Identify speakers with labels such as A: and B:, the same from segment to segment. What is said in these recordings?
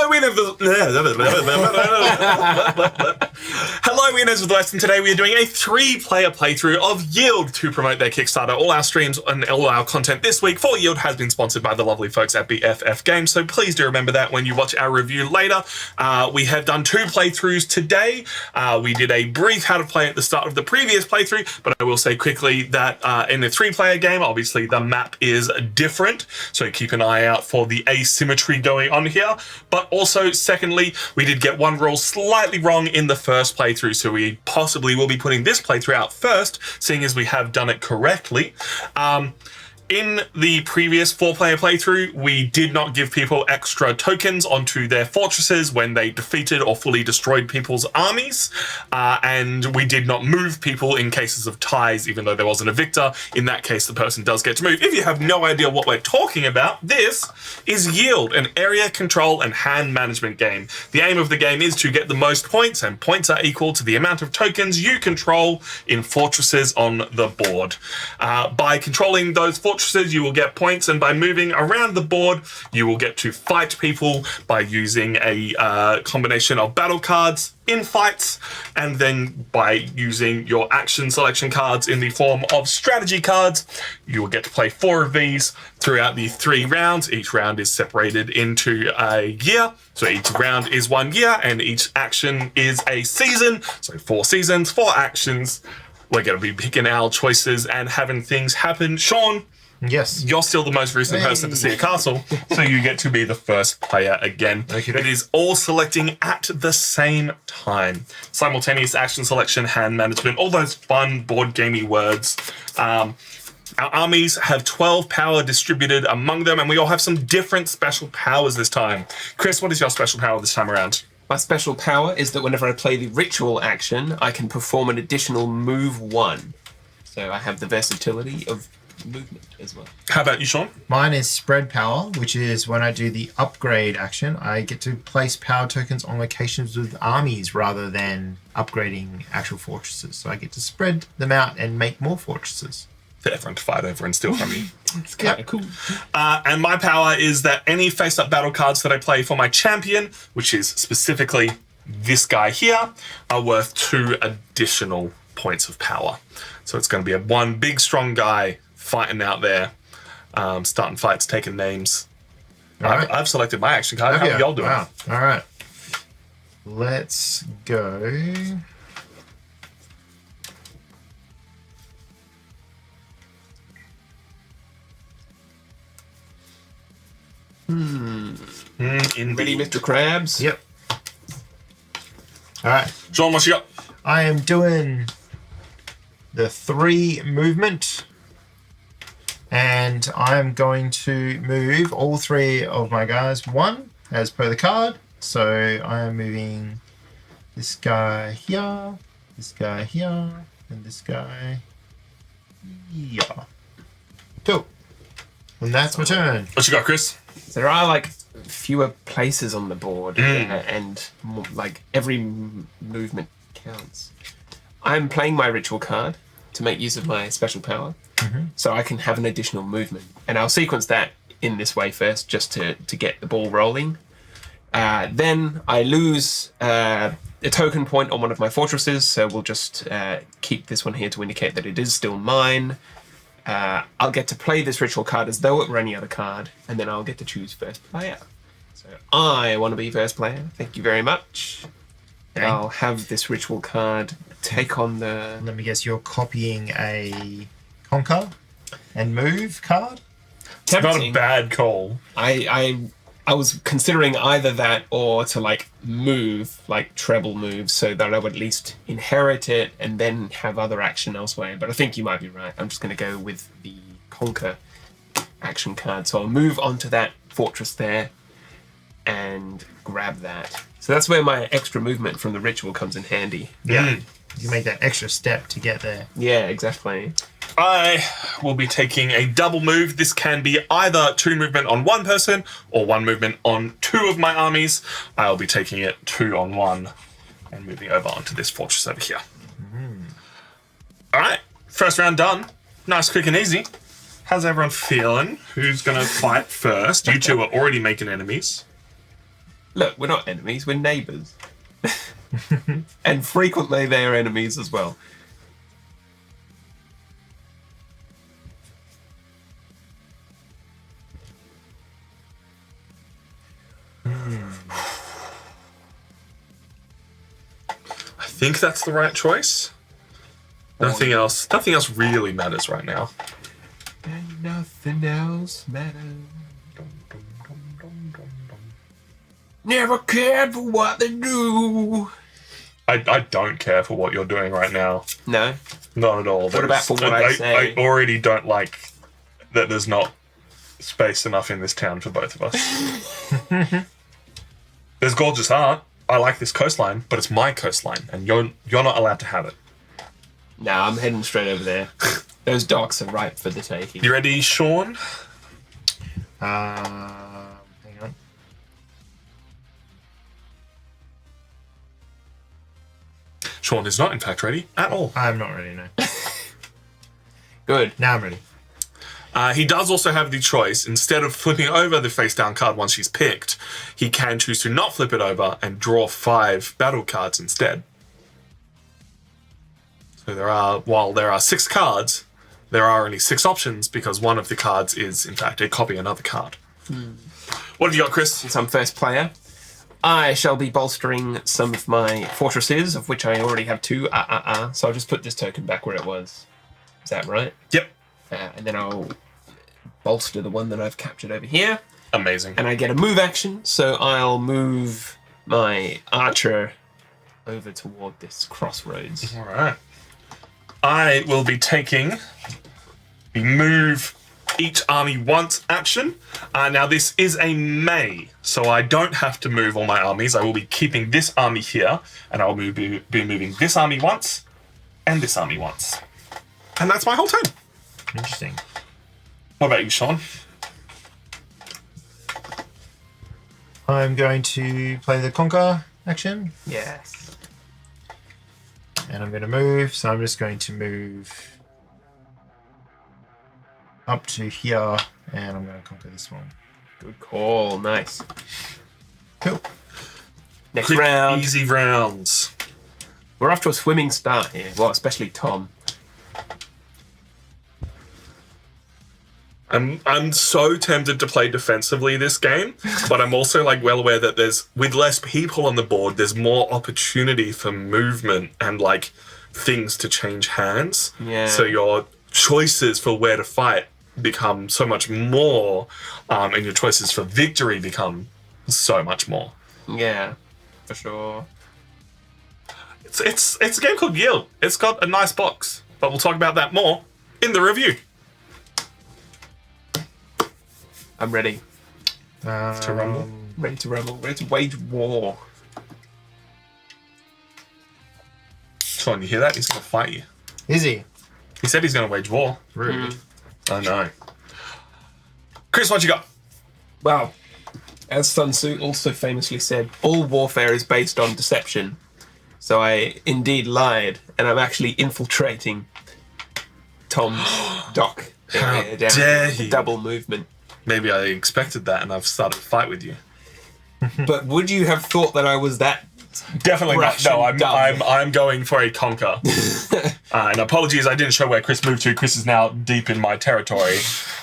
A: Hello, winners of the West, and today we are doing a 3-player playthrough of Yield to promote their Kickstarter. All our streams and all our content this week for Yield has been sponsored by the lovely folks at BFF Games, so please do remember that when you watch our review later. We have done 2 playthroughs today. We did a brief how to play at the start of the previous playthrough, but I will say quickly that in the 3-player game, obviously the map is different, so keep an eye out for the asymmetry going on here. But also, secondly, we did get one rule slightly wrong in the first playthrough, so we possibly will be putting this playthrough out first, seeing as we have done it correctly. In the previous 4-player playthrough, we did not give people extra tokens onto their fortresses when they defeated or fully destroyed people's armies, and we did not move people in cases of ties, even though there wasn't a victor. In that case, the person does get to move. If you have no idea what we're talking about, this is Yield, an area control and hand management game. The aim of the game is to get the most points, and points are equal to the amount of tokens you control in fortresses on the board. By controlling those fortresses, you will get points, and by moving around the board, you will get to fight people by using a combination of battle cards in fights, and then by using your action selection cards in the form of strategy cards. You will get to play 4 of these throughout the 3 rounds. Each round is separated into a year, so each round is 1 year, and each action is a season, so 4 seasons, 4 actions. We're going to be picking our choices and having things happen. Sean,
B: yes,
A: you're still the most recent person to see a castle, so you get to be the first player again.
B: Okay.
A: It is all selecting at the same time. Simultaneous action selection, hand management, all those fun board gamey words. Our armies have 12 power distributed among them, and we all have some different special powers this time. Chris, what is your special power this time around?
C: My special power is that whenever I play the ritual action, I can perform an additional move 1. So I have the versatility of movement as well.
A: How about you, Sean?
B: mine is spread power, which is when I do the upgrade action, I get to place power tokens on locations with armies rather than upgrading actual fortresses. So I get to spread them out and make more fortresses.
A: For everyone to fight over and steal from you.
C: It's kind of cool.
A: And my power is that any face-up battle cards that I play for my champion, which is specifically this guy here, are worth 2 additional points of power. So it's going to be a 1 big, strong guy fighting out there, starting fights, taking names.
B: Right.
A: I've selected my action card. How are y'all doing?
B: Wow. All right. Let's go.
A: Indeed.
C: Ready, Mr. Krabs?
B: Yep. All right.
A: Sean, what you got?
B: I am doing the 3 movement, and I'm going to move all 3 of my guys 1 as per the card. So I am moving this guy here, this guy here, and this guy here. Cool. And that's my turn.
A: What you got, Chris?
C: So there are like fewer places on the board, and more, like every movement counts. I'm playing my ritual card to make use of my special power, so I can have an additional movement. And I'll sequence that in this way first, just to get the ball rolling. Then I lose a token point on one of my fortresses, so we'll just keep this one here to indicate that it is still mine. I'll get to play this ritual card as though it were any other card, and then I'll get to choose first player. So I want to be first player. Thank you very much. And I'll have this ritual card take on the...
B: Let me guess, you're copying a conquer and move card?
A: It's not a bad call.
C: I was considering either that or to like move, like treble move, so that I would at least inherit it and then have other action elsewhere. But I think you might be right. I'm just going to go with the conquer action card. So I'll move onto that fortress there and grab that. So that's where my extra movement from the ritual comes in handy.
B: Yeah. You make that extra step to get there.
C: Yeah, exactly.
A: I will be taking a double move. This can be either 2 movement on 1 person or 1 movement on 2 of my armies. I'll be taking it 2 on 1 and moving over onto this fortress over here. All right, first round done. Nice, quick and easy. How's everyone feeling? Who's going to fight first? You 2 are already making enemies.
C: Look, we're not enemies, we're neighbours. And frequently they are enemies as well.
A: I think that's the right choice. Nothing else really matters right now.
C: And nothing else matters. Never cared for what they do.
A: I don't care for what you're doing right now.
C: No.
A: Not at all.
C: What about for what I say?
A: I already don't like that there's not space enough in this town for both of us. There's gorgeous art. I like this coastline, but it's my coastline, and you're not allowed to have it.
C: No, I'm heading straight over there. Those docks are ripe for the taking.
A: You ready, Sean?
B: Hang on.
A: Sean is not, in fact, ready at all.
B: I'm not ready, no.
C: Good.
B: Now I'm ready.
A: He does also have the choice, instead of flipping over the face-down card once he's picked, he can choose to not flip it over and draw 5 battle cards instead. So while there are 6 cards, there are only 6 options because one of the cards is, in fact, a copy of another card. What have you got, Chris?
C: Since I'm first player, I shall be bolstering some of my fortresses, of which I already have 2. So I'll just put this token back where it was. Is that right?
A: Yep.
C: And then I'll bolster the one that I've captured over here.
A: Amazing.
C: And I get a move action, so I'll move my archer over toward this crossroads.
A: All right. I will be taking the move each army once action. Now this is a May, so I don't have to move all my armies. I will be keeping this army here, and I will be moving this army once and this army once. And that's my whole turn.
B: Interesting.
A: What about you, Sean?
B: I'm going to play the Conquer action,
C: Yes.
B: and I'm going to move. So I'm just going to move up to here, and I'm going to conquer this one.
C: Good call. Nice.
B: Cool.
C: Next
A: Quick,
C: round.
A: easy rounds.
C: We're off to a swimming start here. Well, especially Tom.
A: I'm so tempted to play defensively this game, but I'm also well aware that with less people on the board, there's more opportunity for movement and things to change hands.
C: Yeah.
A: So your choices for where to fight become so much more, and your choices for victory become so much more.
C: Yeah, for sure.
A: It's a game called Yield. It's got a nice box, but we'll talk about that more in the review.
C: I'm ready.
A: To rumble.
C: Ready to rumble. Ready to wage war.
A: Sean, you hear that? He's going to fight you.
B: Is he?
A: He said he's going to wage war.
B: Rude.
A: I know. Chris, what you got?
C: Well, as Sun Tzu also famously said, all warfare is based on deception. So I indeed lied, and I'm actually infiltrating Tom's dock area
A: How
C: down
A: dare
C: with
A: he.
C: double movement.
A: Maybe I expected that and I've started a fight with you.
C: But would you have thought that I was that?
A: Definitely not. No, I'm going for a conquer. And apologies, I didn't show where Chris moved to. Chris is now deep in my territory.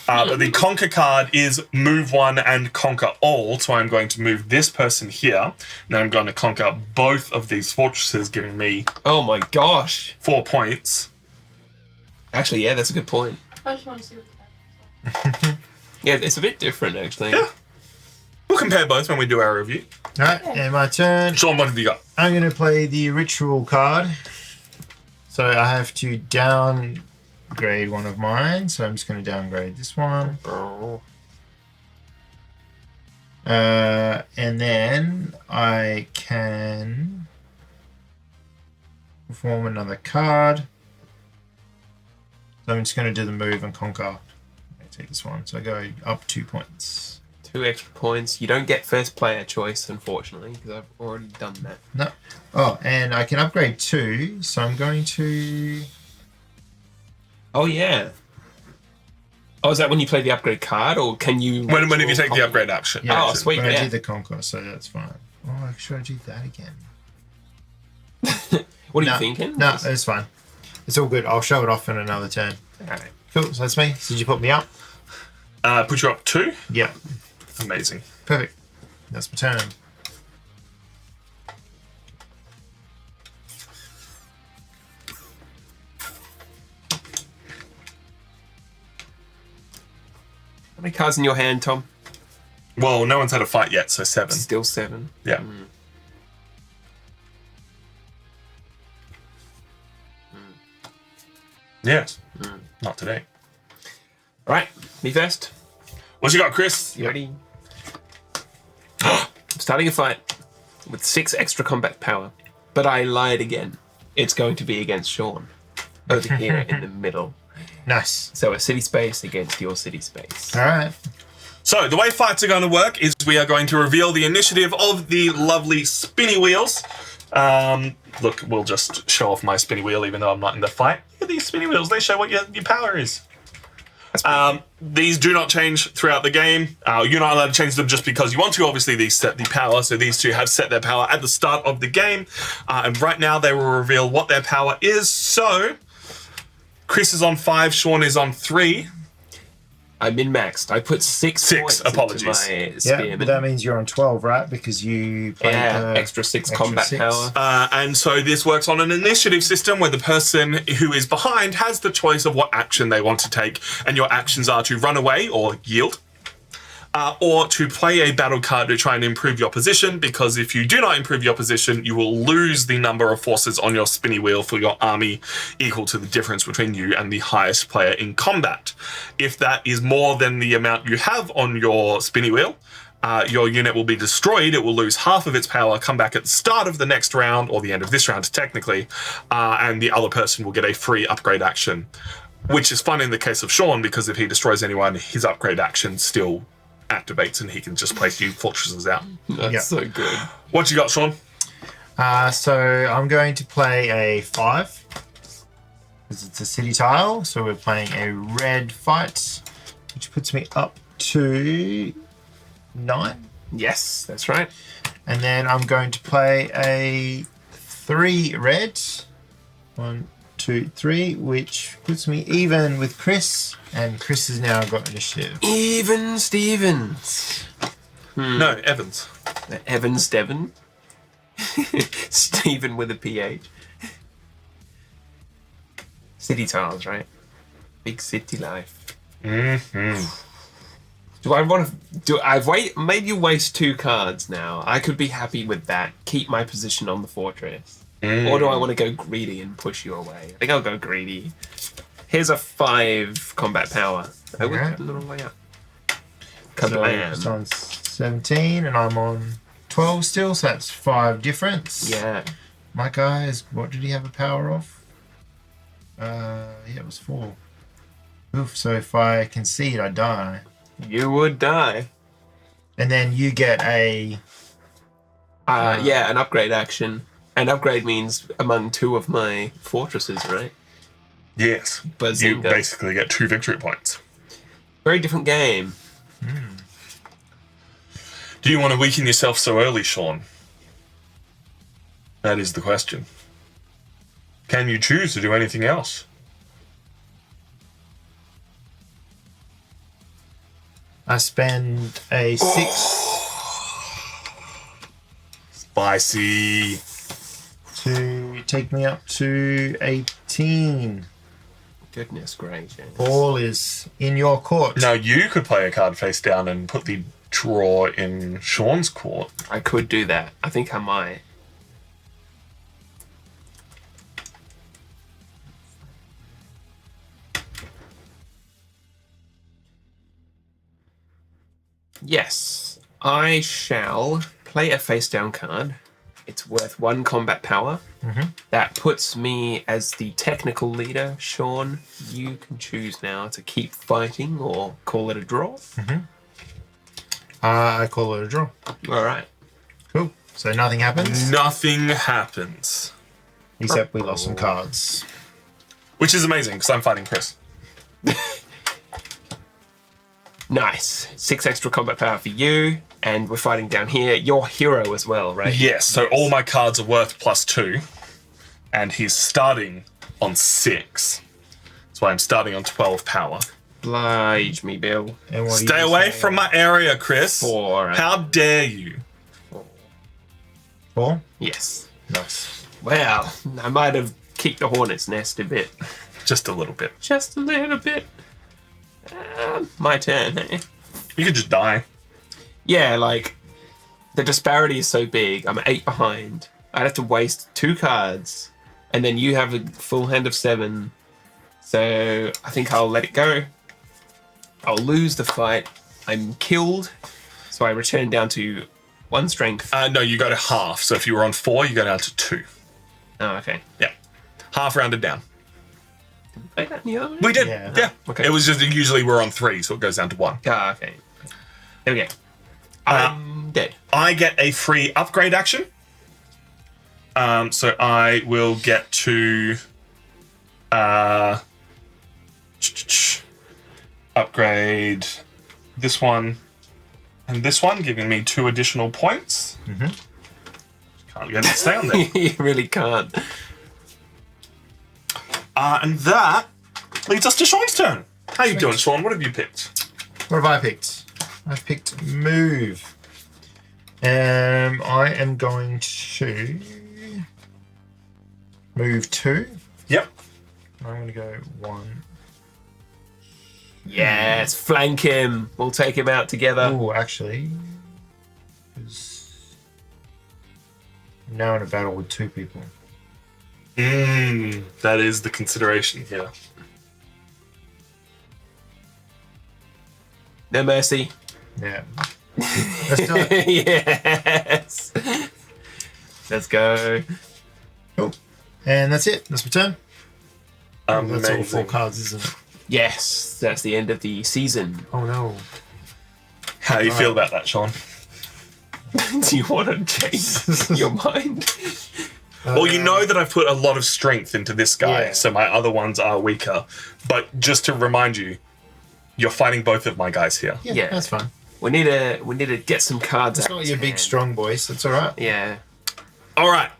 A: But the conquer card is move 1 and conquer all. So I'm going to move this person here. Now I'm going to conquer both of these fortresses, giving me
C: Oh my gosh!
A: 4 points.
C: Actually, yeah, that's a good point.
D: I just want to see what the heck.
C: Yeah, it's a bit different actually.
A: Yeah. We'll compare both when we do our review.
B: Alright, and my turn.
A: Sean, what have you got?
B: I'm going to play the ritual card. So I have to downgrade one of mine. So I'm just going to downgrade this one. And then I can perform another card. So I'm just going to do the move and conquer. I'm going to take this one. So I go up 2 points.
C: 2 extra points. You don't get first player choice, unfortunately, because I've already done that.
B: No. Oh, and I can upgrade 2. So I'm going to...
C: Oh yeah. Oh, is that when you play the upgrade card, or can you?
A: Whenever you take the upgrade action.
C: Oh, sweet,
B: When I
C: yeah.
B: did the conquer, so that's fine. Oh, should I do that again?
C: What are you thinking?
B: No, it's fine. It's all good. I'll show it off in another turn.
C: Alright.
B: Cool. So that's me. So did you put me up?
A: Put you up 2.
B: Yeah.
A: Amazing.
B: Perfect. That's my turn.
C: How many cards in your hand, Tom?
A: Well, no one's had a fight yet, so 7.
C: Still 7.
A: Yeah. Yes. Not today.
C: Alright, me first.
A: What you got, Chris?
C: You ready? I'm starting a fight with 6 extra combat power, but I lied again. It's going to be against Sean. Over here in the middle.
B: Nice.
C: So a city space against your city space.
B: All right.
A: So the way fights are going to work is we are going to reveal the initiative of the lovely spinny wheels. Look, we'll just show off my spinny wheel even though I'm not in the fight. Look at these spinny wheels. They show what your power is. These do not change throughout the game. You're not allowed to change them just because you want to. Obviously, these set the power, so these two have set their power at the start of the game. And right now, they will reveal what their power is. So, Chris is on 5, Sean is on 3.
C: I'm min-maxed. I put 6 points
A: apologies.
C: into my
B: Yeah,
C: spearman.
B: but that means you're on 12, right? Because you played the
C: extra 6 combat
B: 6.
C: power.
A: And so this works on an initiative system where the person who is behind has the choice of what action they want to take. And your actions are to run away or yield. Or to play a battle card to try and improve your position, because if you do not improve your position, you will lose the number of forces on your spinny wheel for your army equal to the difference between you and the highest player in combat. If that is more than the amount you have on your spinny wheel, your unit will be destroyed. It will lose half of its power, come back at the start of the next round, or the end of this round technically, and the other person will get a free upgrade action, which is fun in the case of Sean, because if he destroys anyone, his upgrade action still activates and he can just place new fortresses out.
C: That's so good.
A: What you got, Sean?
B: So I'm going to play a 5. Because it's a city tile. So we're playing a red fight, which puts me up to 9.
C: Yes, that's right.
B: And then I'm going to play a 3 red. 1, 2, 3, which puts me even with Chris. And Chris has now got initiative.
C: Even Stevens.
A: No, Evans.
C: Evans Devon. Stephen with a PH. City tiles, right? Big city life.
A: Mm-hmm.
C: Do I want to... I've made you waste 2 cards now. I could be happy with that. Keep my position on the fortress. Or do I want to go greedy and push you away? I think I'll go greedy. Here's a 5 combat power. I would put it the wrong way up. Kablam.
B: So on 17 and I'm on 12 still, so that's 5 difference.
C: Yeah.
B: My guy is, what did he have a power of? Yeah, it was 4. Oof, so if I concede, I die.
C: You would die.
B: And then you get a...
C: Yeah, an upgrade action. And upgrade means among 2 of my fortresses, right?
A: Yes.
C: Bazinga.
A: You basically get 2 victory points.
C: Very different game.
A: Do you want to weaken yourself so early, Sean? That is the question. Can you choose to do anything else?
B: I spend a 6
A: Spicy.
B: to take me up to 18.
C: Goodness gracious.
B: Ball is in your court.
A: Now you could play a card face down and put the draw in Sean's court.
C: I could do that. I think I might. Yes, I shall play a face down card. It's worth 1 combat power. That puts me as the technical leader. Sean, you can choose now to keep fighting or call it a draw.
B: I call it a draw.
C: All right.
B: Cool. So nothing happens,
A: Nothing happens.
B: except we lost some cards.
A: Which is amazing, because I'm fighting Chris.
C: Nice. 6 extra combat power for you, and we're fighting down here. Your hero as well, right?
A: Yes, so all my cards are worth +2, and he's starting on 6. That's why I'm starting on 12 power.
C: Oblige me, Bill.
B: And what do you
A: Stay away
B: say?
A: from my area, Chris.
C: 4.
A: How dare you?
B: 4?
C: Yes.
B: Nice.
C: Well, I might have kicked the hornet's nest a bit.
A: Just a little bit.
C: Just a little bit. My turn, eh?
A: You could just die.
C: Yeah, like, the disparity is so big. I'm 8 behind. I'd have to waste 2 cards, and then you have a full hand of 7. So I think I'll let it go. I'll lose the fight. I'm killed, so I return down to 1 strength.
A: No, you go to half. So if you were on 4, you go down to 2.
C: Oh, okay.
A: Yeah. Half rounded down.
C: Play that in the other way?
A: We did.
B: Yeah.
A: Yeah.
C: Okay.
A: It was just usually we're on 3, so it goes down to 1.
C: Ah, okay. There we go. I'm dead.
A: I get a free upgrade action. So I will get to upgrade this one and this one, giving me 2 additional points. Can't get it to stay on there.
C: You really can't.
A: And that leads us to Sean's turn. How you doing, Sean? What have you picked?
B: What have I picked? I've picked move. I am going to move 2.
A: Yep.
B: I'm going to go 1.
C: Yes, flank him. We'll take him out together.
B: Oh, actually, 'cause I'm now in a battle with 2 people.
A: That is the consideration here.
C: No mercy.
B: Yeah. Let's do it.
C: Yes. Let's go.
B: Cool. And that's it. That's my turn. That's all 4
A: Amazing.
B: cards, isn't it?
C: Yes, that's the end of the season.
B: Oh no.
A: How you feel about that, Sean?
C: Do you want to change your mind?
A: Well, you know that I've put a lot of strength into this guy,
B: Yeah.
A: so my other ones are weaker. But just to remind you, you're fighting both of my guys here.
B: Yeah,
C: Yeah.
B: that's fine.
C: We need to get some cards
B: It's
C: out.
B: not your big strong voice. It's all right.
C: Yeah.
A: All right.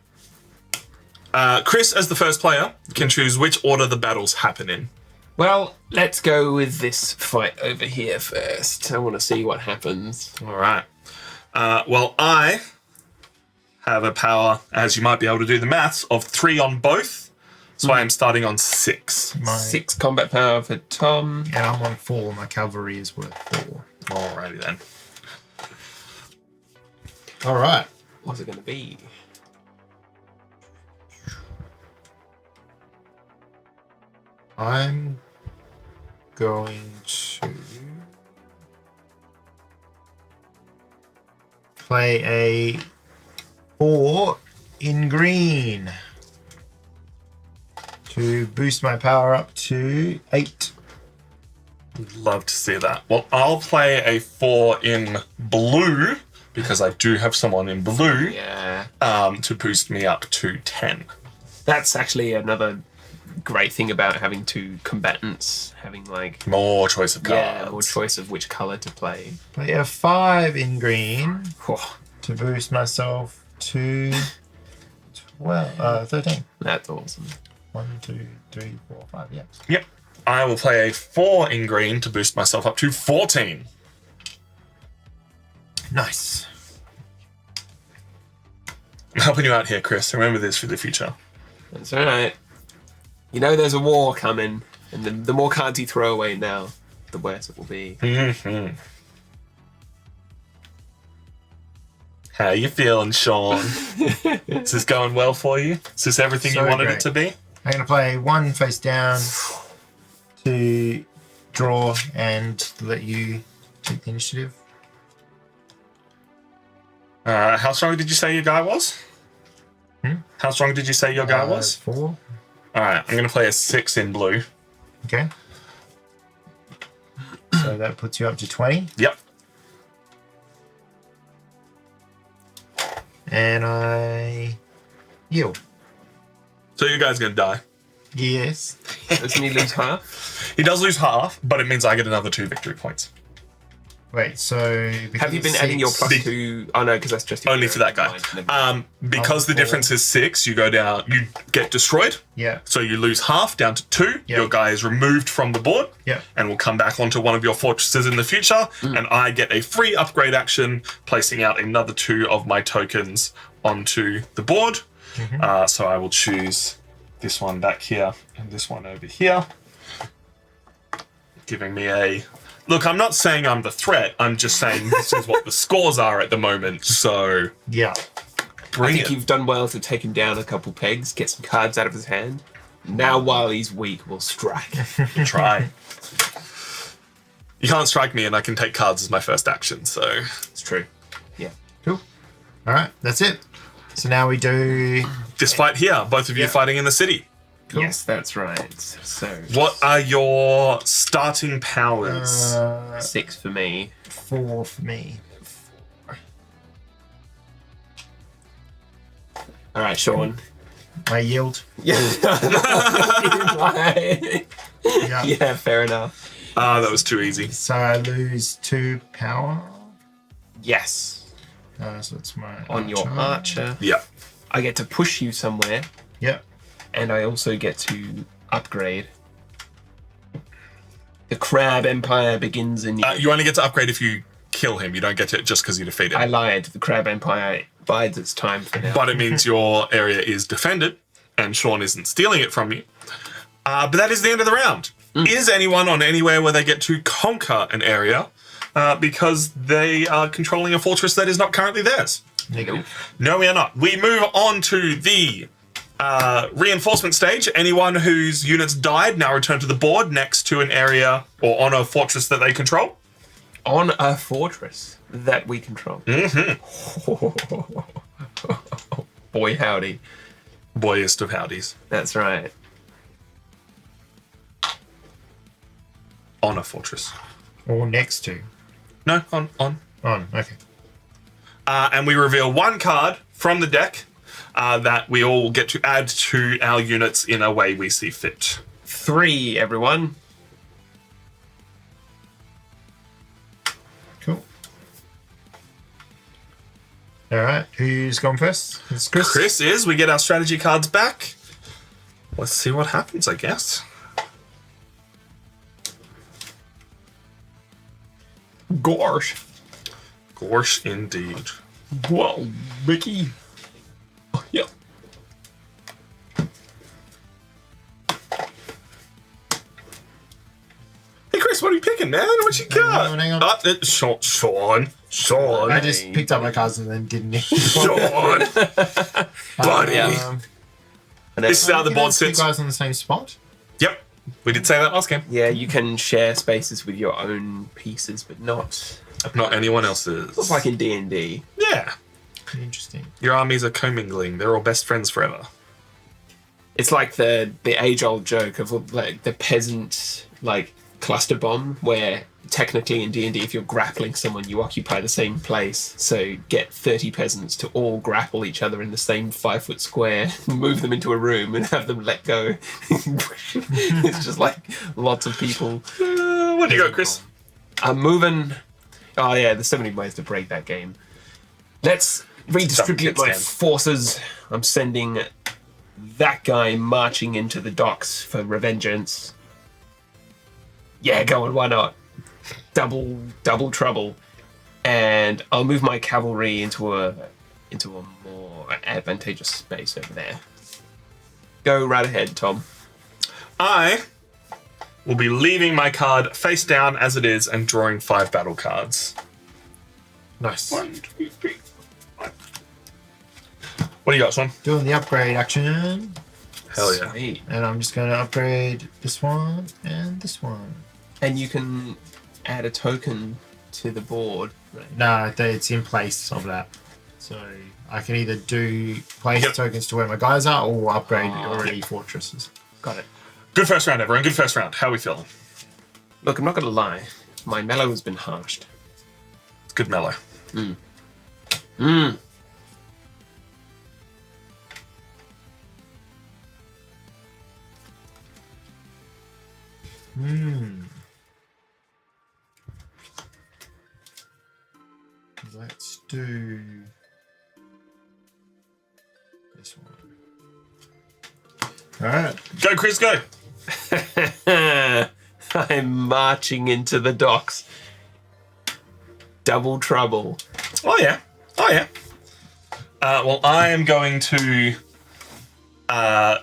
A: Chris, as the first player, can choose which order the battles happen in.
C: Well, let's go with this fight over here first. I want to see what happens.
A: All right. Well, I have a power, as you might be able to do the maths, of 3 on both. So I am starting on 6.
B: My,
C: 6 combat power for Tom.
B: and I'm on 4. My cavalry is worth 4.
A: Alrighty then.
B: All right.
C: What's it going to be?
B: I'm going to play a 4 in green to boost my power up to 8.
A: Love to see that. Well, I'll play a 4 in blue, because I do have someone in blue,
C: Yeah.
A: to boost me up to 10.
C: That's actually another great thing about having 2 combatants, having like
A: More choice of cards.
C: more choice of which color to play.
B: Play a 5 in green
C: Oh,
B: to boost myself to 13.
C: that's awesome.
B: 1, 2, 3, 4, 5. Yeah.
A: Yep. I will play a 4 in green to boost myself up to 14.
B: Nice.
A: I'm helping you out here, Chris. Remember this for the future.
C: That's all right. You know there's a war coming, and the more cards you throw away now, the worse it will be.
A: Mm-hmm. How you feeling, Sean? Is this going well for you? Is this everything
B: So
A: you wanted
B: great.
A: it to be?
B: I'm going to play 1 face down to draw and let you take the initiative.
A: How strong did you say your guy was? How strong did you say your guy was?
B: 4.
A: All right, I'm going to play a 6 in blue.
B: Okay. So that puts you up to 20.
A: Yep.
B: And I yield.
A: So your guy's going to die.
B: Yes.
C: Doesn't he lose half?
A: He does lose half, but it means I get another 2 victory points.
B: Wait, so...
C: Have you been adding your +2? Oh no, because that's just your
A: Only for that guy. Because the difference is 6, you go down, you get destroyed.
B: Yeah.
A: So you lose half down to 2.
B: Yeah.
A: Your guy is removed from the board.
B: Yeah.
A: And will come back onto one of your fortresses in the future. And I get a free upgrade action, placing out another 2 of my tokens onto the board. So I will choose this one back here and this one over here. Giving me a... Look, I'm not saying I'm the threat. I'm just saying this is what the scores are at the moment. So,
B: Yeah.
A: bring
C: I think
A: it.
C: you've done well to take him down a couple pegs, get some cards out of his hand. Now, while he's weak, we'll strike.
A: Try. You can't strike me, and I can take cards as my first action. So,
C: It's true. Yeah.
B: Cool. All right, that's it. So now we do...
A: this fight here, both of you
B: Yeah.
A: fighting in the city.
B: Cool.
C: Yes, that's right. So
A: What are your starting powers?
C: 6 for me.
B: 4 for me.
C: All right, Sean.
B: My yield.
C: Yeah.
B: Yeah.
C: Yeah, fair enough.
A: That was too easy.
B: So I lose 2 power.
C: Yes.
B: So it's my
C: On your archer,
A: Yeah.
C: I get to push you somewhere,
B: Yep.
C: and I also get to upgrade. The Crab Empire begins in.
A: You only get to upgrade if you kill him. You don't get it just because you defeat him.
C: I lied. The Crab Empire bides its time for now.
A: But it means your area is defended, and Sean isn't stealing it from you. But that is the end of the round. Is anyone on anywhere where they get to conquer an area because they are controlling a fortress that is not currently theirs?
B: Negative.
A: No, we are not. We move on to the reinforcement stage. Anyone whose units died now return to the board next to an area or on a fortress that they control.
C: On a fortress that we control. Boy, howdy.
A: Boyest of howdies.
C: That's right.
A: On a fortress.
B: Or next to.
A: No, on.
B: On. Okay.
A: And we reveal one card from the deck that we all get to add to our units in a way we see fit.
C: 3, everyone.
B: Cool. All right. Who's gone first? It's Chris.
A: Chris is. We get our strategy cards back. Let's see what happens, I guess.
C: Gorsh.
A: Gorsh indeed.
C: Whoa, Mickey. Oh, yep.
A: Hey, Chris, what are you picking, man? What you got?
B: Hang on.
A: Sean.
B: I just picked up my cards and then didn't.
A: Sean. Buddy. This is how the board
B: You
A: sits.
B: guys on the same spot?
A: Yep. We did say that last game.
C: Yeah, you can share spaces with your own pieces, but not
A: Not anyone else's.
C: It's like in D&D.
A: Yeah.
B: Interesting.
A: Your armies are commingling. They're all best friends forever.
C: It's like the age-old joke of like the peasant like cluster bomb, where technically in D&D, if you're grappling someone, you occupy the same place. So get 30 peasants to all grapple each other in the same 5-foot square, move them into a room, and have them let go. It's just like lots of people.
A: What do you got, Chris?
C: I'm moving. Oh yeah, there's so many ways to break that game. Let's redistribute my forces. I'm sending that guy marching into the docks for revengeance. Yeah, go on, why not? Double trouble. And I'll move my cavalry into a more advantageous space over there. Go right ahead, Tom.
A: I will be leaving my card face down as it is and drawing 5 battle cards.
B: Nice.
A: 1, 2, 3, 4. What do you got, Swan?
B: Doing the upgrade action.
A: Hell yeah.
C: Sweet.
B: And I'm just going to upgrade this one and this one.
C: And you can add a token to the board. Right?
B: No, it's in place of that. So I can either place tokens to where my guys are or upgrade already fortresses.
C: Got it.
A: Good first round, everyone. Good first round. How are we feeling?
C: Look, I'm not going to lie. My mellow has been harshed.
A: It's good mellow.
B: do this one. All right.
A: Go, Chris, go.
C: I'm marching into the docks. Double trouble.
A: Oh, yeah. Oh, yeah. Well, I am going to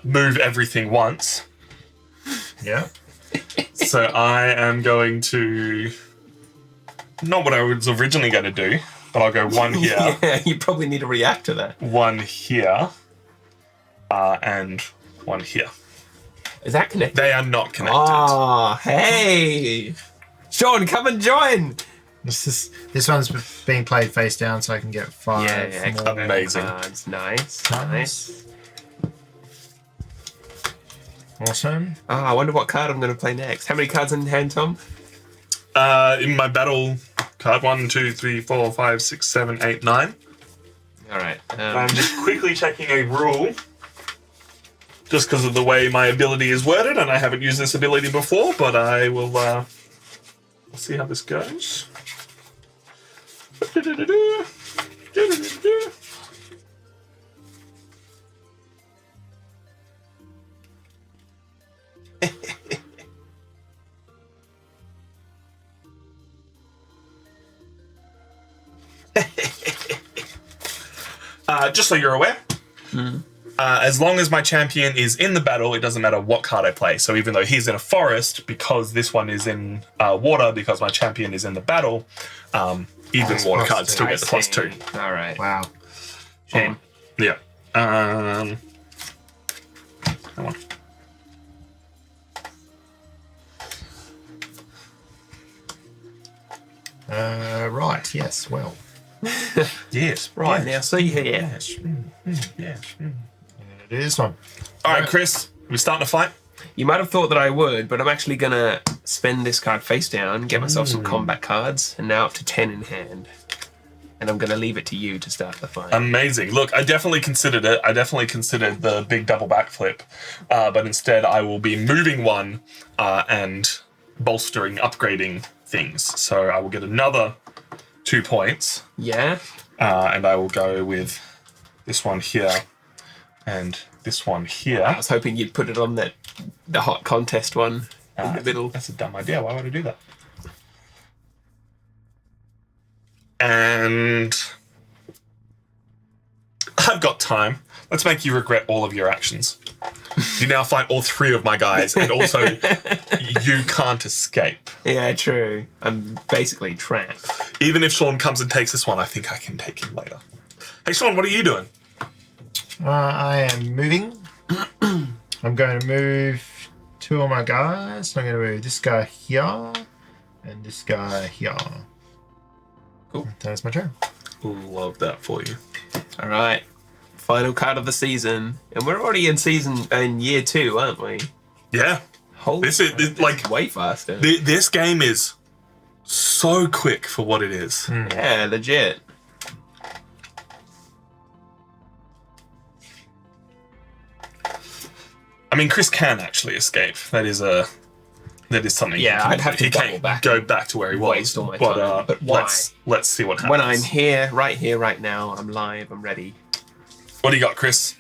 A: move everything once.
B: Yeah.
A: So I am going to... Not what I was originally going to do, but I'll go one here,
C: Yeah, you probably need to react to that.
A: one here, and one here.
C: Is that connected?
A: They are not connected.
C: Oh, hey! Sean, come and join!
B: This one's being played face down, so I can get 5
C: Yeah,
B: more.
A: Amazing.
C: Cards. Nice.
B: Nice. Awesome.
C: Oh, I wonder what card I'm going to play next. How many cards in hand, Tom?
A: In my battle card, 1, 2, 3, 4, 5, 6, 7, 8, 9.
C: All right.
A: I'm just quickly checking a rule, just because of the way my ability is worded, and I haven't used this ability before, but I will we'll see how this goes. Just so you're aware, as long as my champion is in the battle, it doesn't matter what card I play. So even though he's in a forest, because this one is in water, because my champion is in the battle, even water cards still get the +2.
C: All right.
B: Wow.
C: Shame.
A: Yeah. Hang on.
B: Right. Yes. Well.
A: Yes.
C: Right, now see here.
A: Yes. Yes.
B: It is one.
A: All right, Chris, we starting to fight?
C: You might have thought that I would, but I'm actually going to spend this card face down, get myself some combat cards, and now up to 10 in hand. And I'm going to leave it to you to start the fight.
A: Amazing. Look, I definitely considered it. I definitely considered the big double backflip, but instead I will be moving one and bolstering, upgrading things. So I will get another 2 points,
C: Yeah?
A: and I will go with this one here and this one
C: I
A: here.
C: was hoping you'd put it on the hot contest one in the middle.
A: That's a dumb idea. Why would I do that? And I've got time. Let's make you regret all of your actions. You now fight all 3 of my guys, and also you can't escape.
C: Yeah, true. I'm basically trapped.
A: Even if Sean comes and takes this one, I think I can take him later. Hey, Sean, what are you doing?
B: I am moving. I'm going to move 2 of my guys. I'm going to move this guy here and this guy here.
A: Cool.
B: That's my turn.
A: Love that for you.
C: All right. Final card of the season. And we're already in year 2, aren't we?
A: Yeah.
C: Holy
A: This is
C: crap,
A: like
C: way faster.
A: this game is so quick for what it is.
C: Yeah, legit.
A: I mean, Chris can actually escape. That is something.
C: Yeah,
A: he can
C: I'd have
A: do.
C: to double back
A: go
C: and
A: back to where he was.
C: waste all my time. But why?
A: Let's see what happens.
C: When I'm here, right now, I'm live, I'm ready.
A: What do you got, Chris?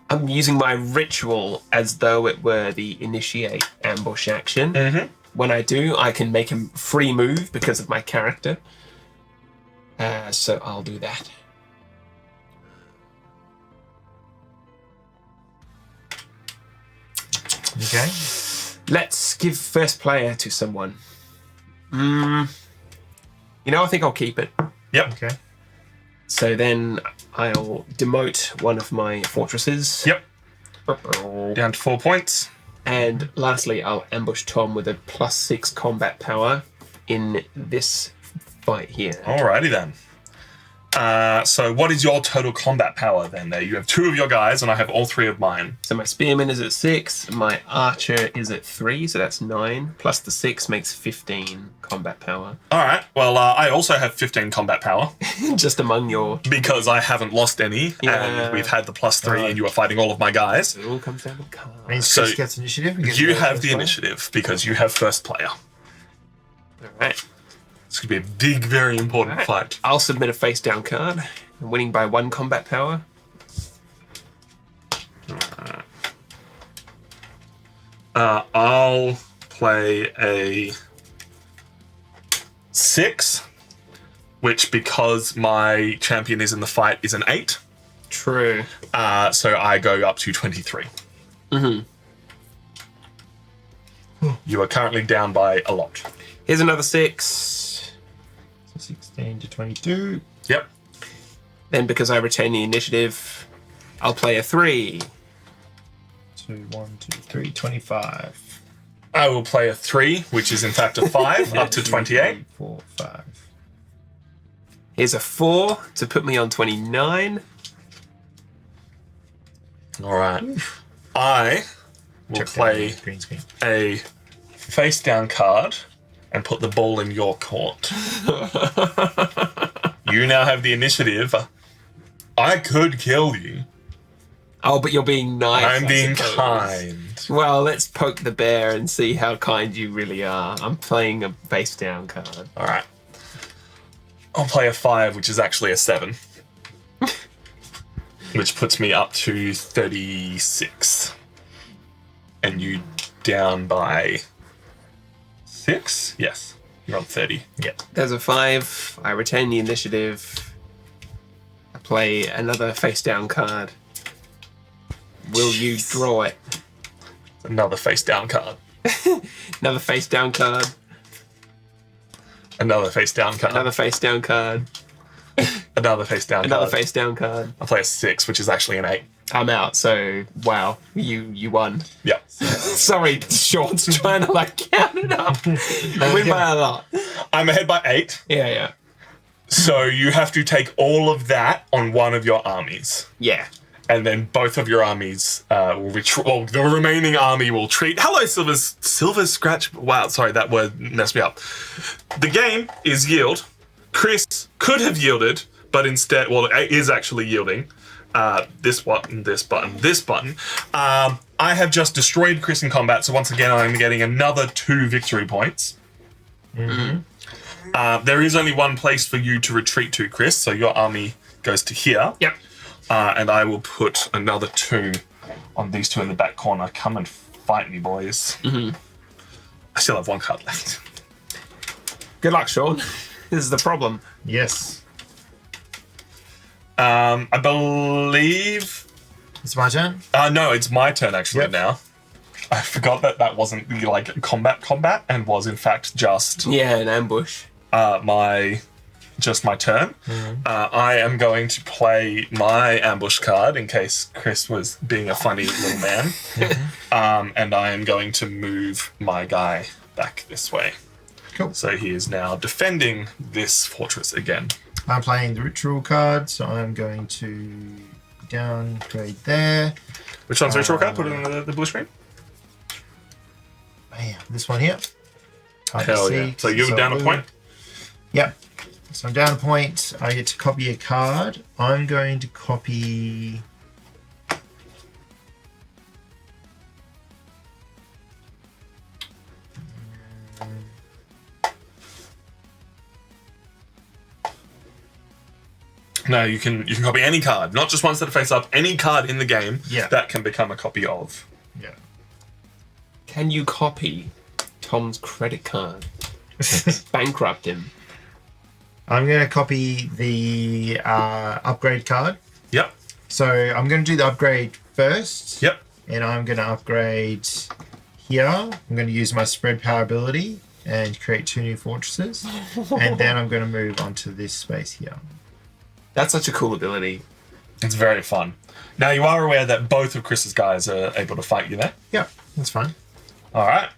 C: I'm using my ritual as though it were the initiate ambush action.
A: Mm-hmm.
C: When I do, I can make a free move because of my character. So I'll do that.
B: Okay.
C: Let's give first player to someone. I think I'll keep it.
A: Yep.
B: Okay.
C: So then I'll demote one of my fortresses.
A: Yep. Down to 4 points.
C: And lastly, I'll ambush Tom with a +6 combat power in this fight here.
A: Alrighty then. So what is your total combat power then? There, you have 2 of your guys, and I have all 3 of mine.
C: So my spearman is at 6, my archer is at 3, so that's 9. Plus the 6 makes 15 combat power.
A: All right. Well, I also have 15 combat power
C: Just among your...
A: because I haven't lost any,
C: Yeah.
A: and we've had the +3, and you are fighting all of my guys.
C: It all comes down to cards.
B: Means
A: So
B: Chris gets initiative. He gets
A: You
B: to go
A: have
B: first
A: the
B: player.
A: initiative because you have first player.
C: All right.
A: This could be a big, very important
C: Alright.
A: fight.
C: I'll submit a face down card. I'm winning by 1 combat power.
A: I'll play a 6, which, because my champion is in the fight, is an 8.
C: True.
A: So I go up to 23. You are currently down by a lot.
C: Here's another 6.
B: So 16 to 22.
A: Yep.
C: Then, because I retain the initiative, I'll play a 3.
B: 2, 1, 2, 3, 25.
A: I will play a 3, which is in fact a 5, up to 28.
B: 3, 4, 5.
C: Here's a 4 to put me on 29.
A: All right. I will
B: Check
A: play
B: down the green screen.
A: a face down card and put the ball in your court. You now have the initiative. I could kill you.
C: Oh, but you're being nice.
A: I'm
C: I
A: being
C: suppose.
A: kind.
C: Well, let's poke the bear and see how kind you really are. I'm playing a face down card.
A: All right. I'll play a 5, which is actually a 7. Which puts me up to 36. And you down by 6? Yes. You're on 30.
B: Yeah.
C: There's a 5. I retain the initiative. I play another face down card. Will you draw it?
A: Another face down card.
C: Another face down card.
A: Another face down card.
C: Another face down card.
A: Another face down
C: Another
A: card.
C: face down card.
A: I'll play a 6, which is actually an 8.
C: I'm out. So wow, you won.
A: Yeah.
C: Sorry, Sean's trying to like count it up. I win by a lot.
A: I'm ahead by 8.
C: Yeah.
A: So you have to take all of that on one of your armies.
C: Yeah.
A: And then both of your armies will retreat. Well, the remaining army will treat. Hello, Silver Scratch. Wow, sorry, that word messed me up. The game is yield. Chris could have yielded, but instead, well, it is actually yielding. This button, this button, this button. I have just destroyed Chris in combat, so once again, I'm getting another 2 victory points. There is only one place for you to retreat to, Chris, so your army goes to here.
C: Yep.
A: And I will put another 2 on these 2 in the back corner. Come and fight me, boys. I still have 1 card left.
C: Good luck, Sean. This is the problem.
B: Yes.
A: I believe...
B: It's my turn.
A: No, it's my turn actually
B: Yep.
A: now. I forgot that wasn't like combat and was in fact just
C: Yeah, an ambush.
A: my turn. I am going to play my ambush card in case Chris was being a funny little man. And I am going to move my guy back this way.
B: Cool.
A: So he is now defending this fortress again.
B: I'm playing the ritual card, so I'm going to downgrade there.
A: Which one's ritual card? Put it on the blue screen.
B: Bam, this one here. Hard to
A: Hell
B: see,
A: yeah. So
B: 'cause
A: you're
B: it's all
A: down a
B: blue.
A: point?
B: Yep. So I'm down a point. I get to copy a card. I'm going to copy...
A: No, you can copy any card, not just ones that are face up. Any card in the game
B: Yeah.
A: that can become a copy of.
B: Yeah.
C: Can you copy Tom's credit card? Bankrupt him.
B: I'm going to copy the upgrade card.
A: Yep.
B: So I'm going to do the upgrade first.
A: Yep.
B: And I'm going to upgrade here. I'm going to use my spread power ability and create 2 new fortresses. And then I'm going to move on to this space here.
C: That's such a cool ability.
A: It's very fun. Now, you are aware that both of Chris's guys are able to fight you there.
B: Yep, that's fine.
A: All right.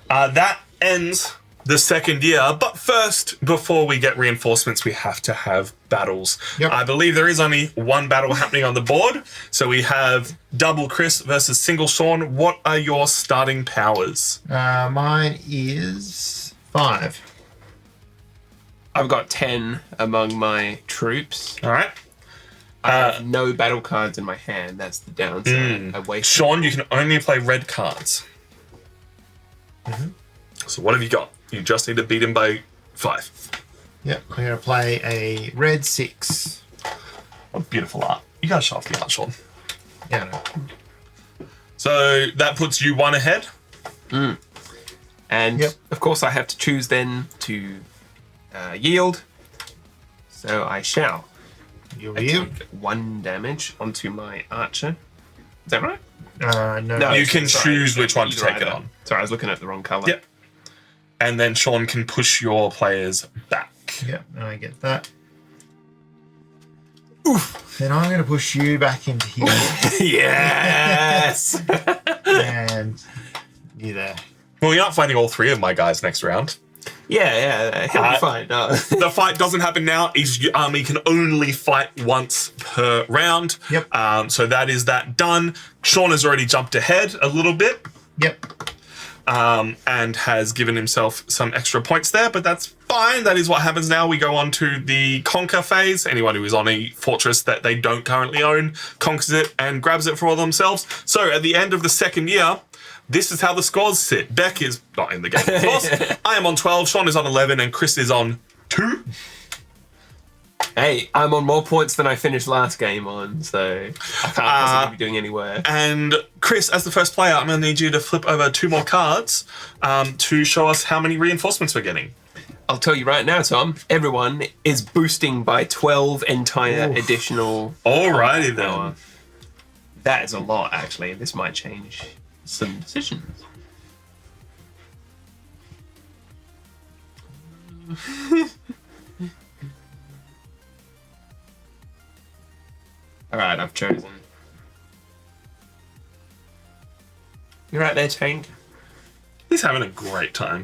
A: That ends the second year. But first, before we get reinforcements, we have to have battles.
B: Yep.
A: I believe there is only one battle happening on the board. So we have double Chris versus single Sean. What are your starting powers?
B: Mine is 5.
C: I've got 10 among my troops.
A: All right.
C: I have no battle cards in my hand. That's the downside. I wasted.
A: Sean, you can only play red cards. So what have you got? You just need to beat him by 5.
B: Yep, I'm going to play a red 6.
A: What beautiful art. You gotta show off the art, Sean.
B: Yeah, no.
A: So that puts you 1 ahead.
C: And
B: Yep.
C: of course, I have to choose then to yield. So I shall.
B: You
C: I
B: will.
C: take 1 damage onto my archer. Is that right?
B: No.
C: No,
A: You can
C: sorry,
A: choose which one to
C: either
A: take it
C: either.
A: on.
C: Sorry, I was looking at the wrong colour.
A: Yep. And then Sean can push your players back.
B: Yep, and I get that. Oof. Then I'm going to push you back into here.
C: Yes!
B: And you there.
A: Well, you're not fighting all 3 of my guys next round.
C: yeah, he'll be fine. No.
A: The fight doesn't happen now. Each army can only fight once per round.
B: Yep.
A: So that is that done. Sean has already jumped ahead a little bit.
B: Yep.
A: And has given himself some extra points there, but that's fine. That is what happens now. We go on to the conquer phase. Anyone who is on a fortress that they don't currently own conquers it and grabs it for themselves. So at the end of the second year, this is how the scores sit. Beck is not in the game, of course. I am on 12, Sean is on 11, and Chris is on 2.
C: Hey, I'm on more points than I finished last game on, so I can't possibly be doing any worse.
A: And Chris, as the first player, I'm going to need you to flip over 2 more cards to show us how many reinforcements we're getting.
C: I'll tell you right now, Tom, everyone is boosting by 12 entire additional
A: Alrighty then.
C: power. That is a lot, actually. This might change some decisions. Alright, I've chosen. You're right there, Tank.
A: He's having a great time.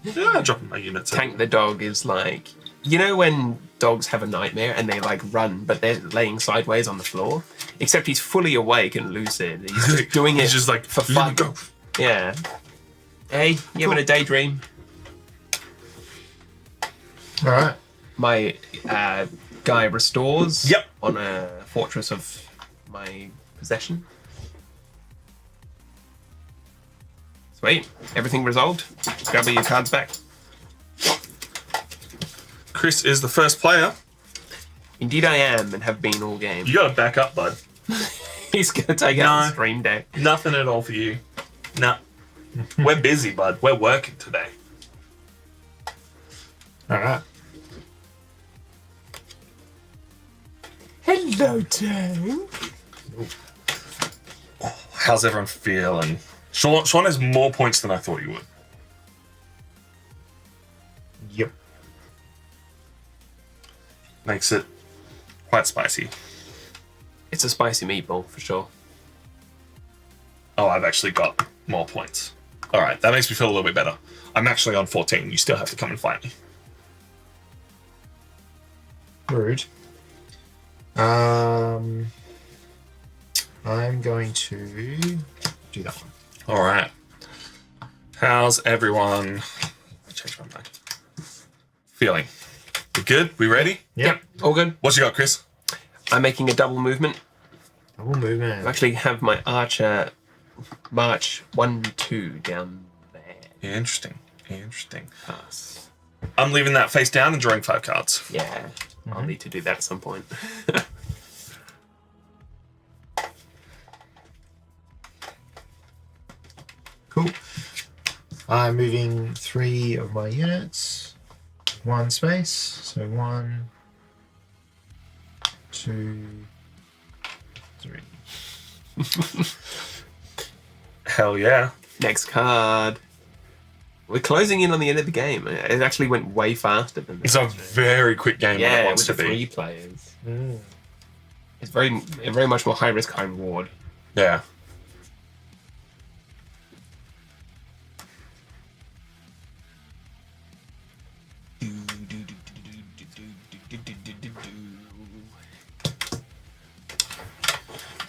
A: Yeah, dropping my units.
C: Tank the dog is like, you know when dogs have a nightmare and they like run, but they're laying sideways on the floor? Except he's fully awake and lucid. He's just doing it
A: He's just like,
C: for
A: "Let me
C: fun.
A: go."
C: Yeah. Hey, you having a daydream?
B: All right.
C: My guy restores
A: Yep.
C: on a fortress of my possession. Sweet. Everything resolved. Grab your cards back.
A: Chris is the first player.
C: Indeed I am, and have been all game.
A: You got to back up, bud.
C: He's going to take out the stream deck.
A: Nothing at all for you. No. We're busy, bud. We're working today.
B: All right.
C: Hello, Tank.
A: How's everyone feeling? Sean has more points than I thought you would.
B: Yep.
A: Makes it quite spicy.
C: It's a spicy meatball, for sure.
A: Oh, I've actually got more points. All right, that makes me feel a little bit better. I'm actually on 14. You still have to come and fight me.
B: Rude. I'm going to do that one.
A: All right. How's everyone? I changed my mind. Feeling? We good? We ready?
B: Yep.
C: All good.
A: What you got, Chris?
C: I'm making a double movement.
B: Double movement.
C: I actually have my archer march 1-2 down there.
A: Interesting. Interesting.
C: Pass.
A: I'm leaving that face down and drawing 5 cards.
C: Yeah, I'll need to do that at some point.
B: Cool. I'm moving 3 of my units. 1 space. So 1, 2, 3.
A: Hell yeah.
C: Next card. We're closing in on the end of the game. It actually went way faster than
A: It's
C: this.
A: a very quick game when it
C: Yeah,
A: wants
C: with
A: to
C: the
A: be.
C: 3 players. It's very much more high risk, high reward.
A: Yeah.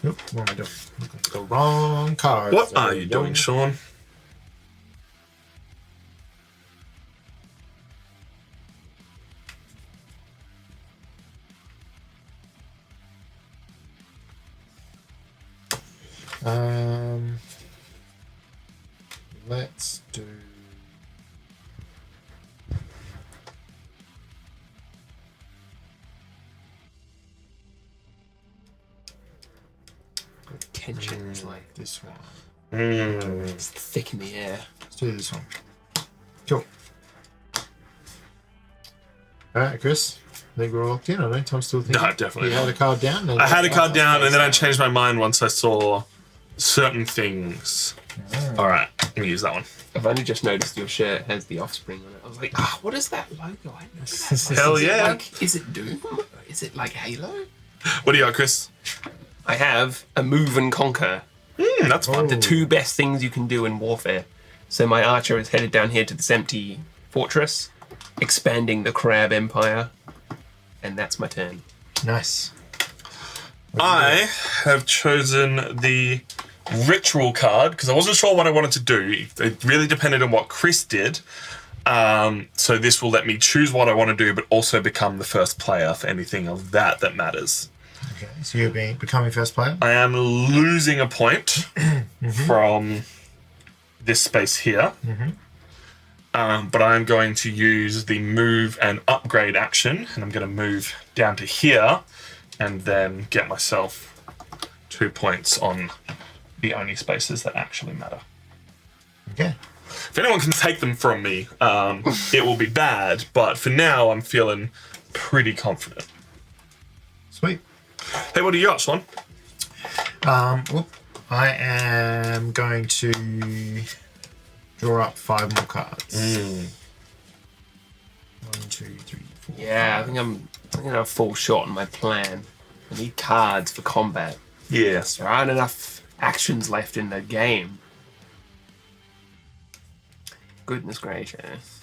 B: Nope, what am I doing? Looking at the wrong card.
A: What are you doing, Sean?
B: Let's do
C: tension is like
B: This one.
C: it's thick in the air.
B: Let's do this one. Cool. Alright, Chris. I think we're all locked in. I know Tom's still thinking.
A: No, definitely
B: You had a card down?
A: I had a card down, and then I changed my mind once I saw certain things. All right, I'm gonna use that one.
C: I've only just noticed your shirt has the Offspring on it. I was like, what is that logo? I know that.
A: Hell
C: Is it
A: yeah.
C: like, is it Doom? Is it like Halo?
A: What do you got, Chris?
C: I have a move and conquer.
A: That's fun.
C: The two best things you can do in warfare. So my archer is headed down here to this empty fortress, expanding the Crab Empire, and that's my turn.
B: Nice.
A: I have chosen the ritual card because I wasn't sure what I wanted to do. It really depended on what Chris did. So this will let me choose what I want to do, but also become the first player for anything of that matters.
B: Okay, so you're becoming first player?
A: I am losing a point from this space here. But I'm going to use the move and upgrade action, and I'm going to move down to here and then get myself 2 points on the only spaces that actually matter.
B: Okay.
A: If anyone can take them from me, it will be bad, but for now I'm feeling pretty confident.
B: Sweet.
A: Hey, what do you got, Swan?
B: I am going to draw up 5 more cards. 1, 2, 3, 4.
C: Yeah, I think I'm gonna fall short on my plan. I need cards for combat.
A: Yes.
C: There aren't enough actions left in the game. Goodness gracious.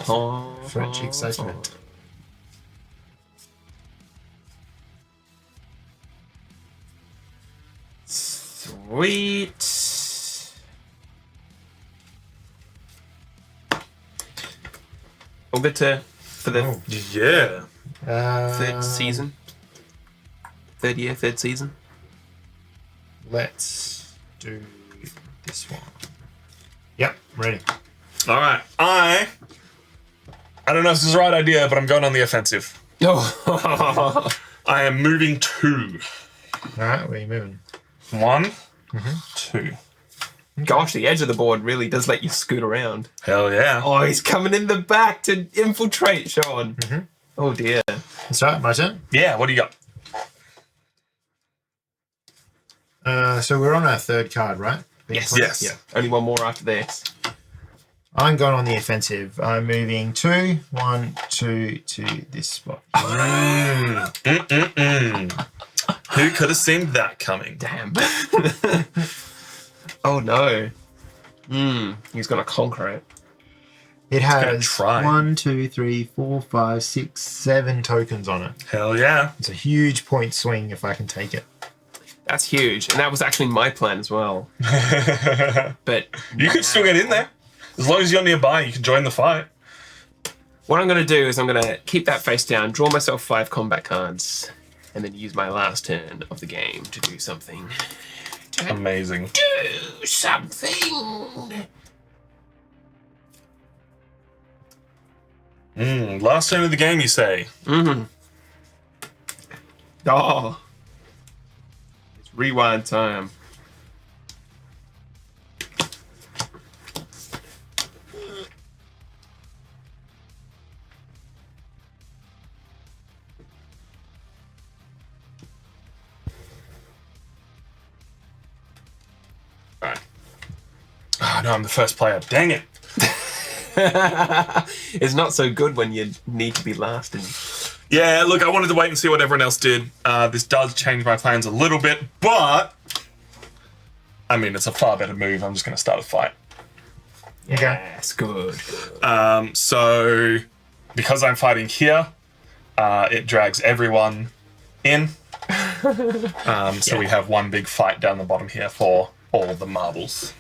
C: Oh,
B: French excitement.
C: Sweet. We'll get to for the
A: Yeah.
C: third season. Third year, third season.
B: Let's do this one. Yep, ready.
A: All right. I don't know if this is the right idea, but I'm going on the offensive.
C: Oh.
A: I am moving 2.
B: Alright, where are you moving?
A: 1, 2.
C: Gosh, the edge of the board really does let you scoot around.
A: Hell yeah.
C: Oh, he's coming in the back to infiltrate, Sean. Oh dear.
B: That's right, my turn.
A: Yeah, what do you got?
B: So we're on our 3rd card, right?
C: Yes.
A: Yes.
C: Yeah. Only one more after this.
B: I'm going on the offensive. I'm moving 2, 1, 2 to this spot.
A: Who could have seen that coming?
C: Damn. Oh no. He's gonna conquer it.
B: It
A: gonna
B: has
A: try.
B: 1, 2, 3, 4, 5, 6, 7 tokens on it.
A: Hell yeah.
B: It's a huge point swing if I can take it.
C: That's huge. And that was actually my plan as well. But
A: You could still get in there. As long as you're nearby, you can join the fight.
C: what I'm gonna do is I'm gonna keep that face down, draw myself 5 combat cards, and then use my last turn of the game to do something.
A: Amazing.
C: Do something.
A: Last turn of the game, you say?
C: Oh. It's rewind time.
A: Alright. Oh no, I'm the first player. Dang it.
C: It's not so good when you need to be last. And
A: Yeah, look, I wanted to wait and see what everyone else did. This does change my plans a little bit, but I mean, it's a far better move. I'm just going to start a fight.
C: yes, good.
A: So, because I'm fighting here, it drags everyone in. So we have one big fight down the bottom here for all the marbles.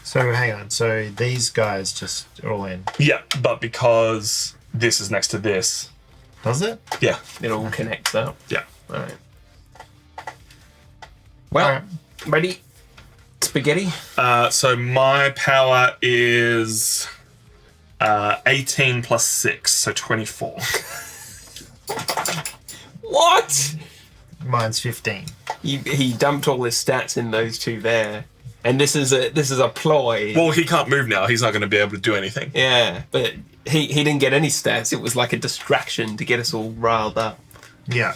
B: So hang on. So these guys just all in.
A: Yeah, but because this is next to this,
B: Does it?
A: yeah,
C: It all connects up.
A: yeah.
C: All right. Well,
B: Alright.
C: ready? Spaghetti?
A: So my power is 18 plus 6, so 24.
C: What?
B: Mine's 15.
C: He dumped all his stats in those two there, and this is a ploy.
A: Well, he can't move now. He's not going to be able to do anything.
C: Yeah, but he didn't get any stats. It was like a distraction to get us all riled up.
B: Yeah.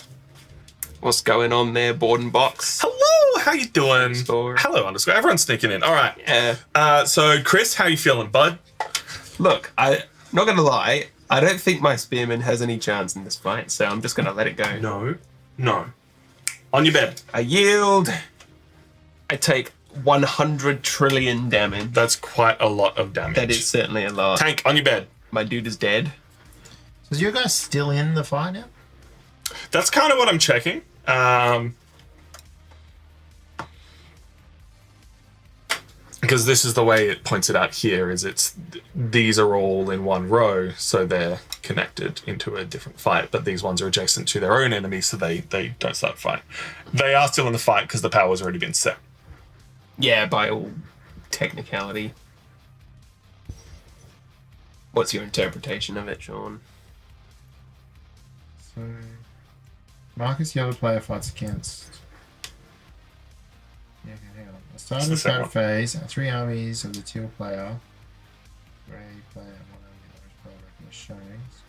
C: What's going on there, board and box?
A: Hello, how you doing?
C: Store.
A: Hello, underscore. Everyone's sneaking in. All right.
C: Yeah.
A: So, Chris, how you feeling, bud?
C: Look, I'm not gonna lie. I don't think my spearman has any chance in this fight, so I'm just gonna let it go.
A: No. On your bed.
C: I yield. I take 100 trillion damage.
A: That's quite a lot of damage.
C: That is certainly a lot.
A: Tank, on your bed.
C: My dude is dead.
B: So is you guys still in the fight now?
A: That's kind of what I'm checking. Because this is the way it points it out here, is these are all in one row, so they're connected into a different fight, but these ones are adjacent to their own enemies, so they don't start a fight. They are still in the fight because the power's already been set.
C: Yeah, by all technicality. What's your interpretation of it, Sean?
B: So, Marcus, yellow player fights against. Yeah, okay, hang on. The start of the
A: second
B: battle phase, 3 armies of the teal player, grey player, and 1 army of the orange player making the showings.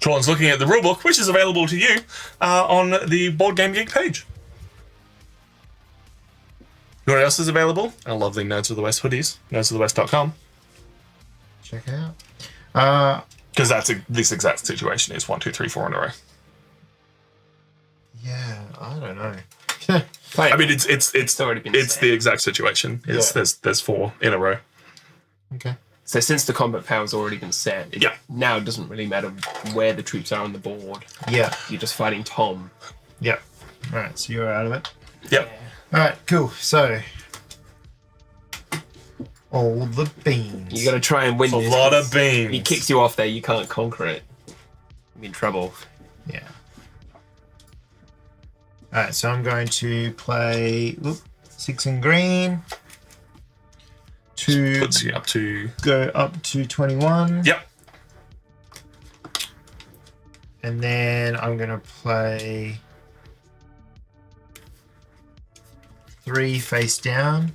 A: Sean's looking at the rulebook, which is available to you on the Board Game Geek page. You know what else is available? Our lovely Nerds of the West hoodies, nerdsofthewest.com.
B: Check it out.
A: Because this exact situation is 1, 2, 3, 4 in a row.
B: Yeah, I don't know.
C: Play
A: I
C: it.
A: mean, it's
C: already been
A: it's
C: said.
A: the exact situation.
B: Yeah.
A: There's 4 in a row.
B: Okay.
C: So since the combat power's already been set,
A: Yeah.
C: now it doesn't really matter where the troops are on the board.
B: Yeah.
C: You're just fighting Tom.
B: Yeah. Alright, so you're out of it.
A: Yep.
B: Alright, cool. So, all the beans.
C: You got to try and win
A: A
C: this.
A: lot of
C: 'cause
A: beans.
C: He kicks you off there, you can't conquer it. You're in trouble.
B: Yeah. Alright, so I'm going to play 6 in green. To
A: Puts you up to...
B: go up to 21.
A: Yep.
B: And then I'm going to play 3 face down.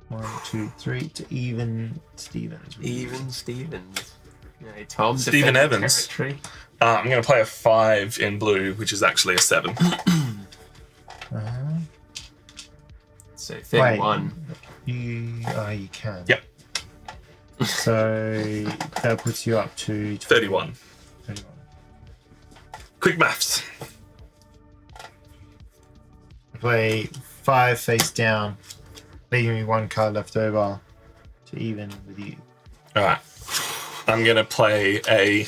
B: 1, 2, 3 to even Stevens.
C: Even Stevens. Yeah, Tom.
A: Stephen
C: defending
A: Evans.
C: territory.
A: I'm going to play a 5 in blue, which is actually a 7.
B: Uh-huh.
C: So 31.
B: You can.
A: Yep.
B: So that puts you up to
A: 31.
B: 31.
A: Quick maths.
B: I play 5 face down, leaving me 1 card left over to even with you.
A: All right. I'm going to play a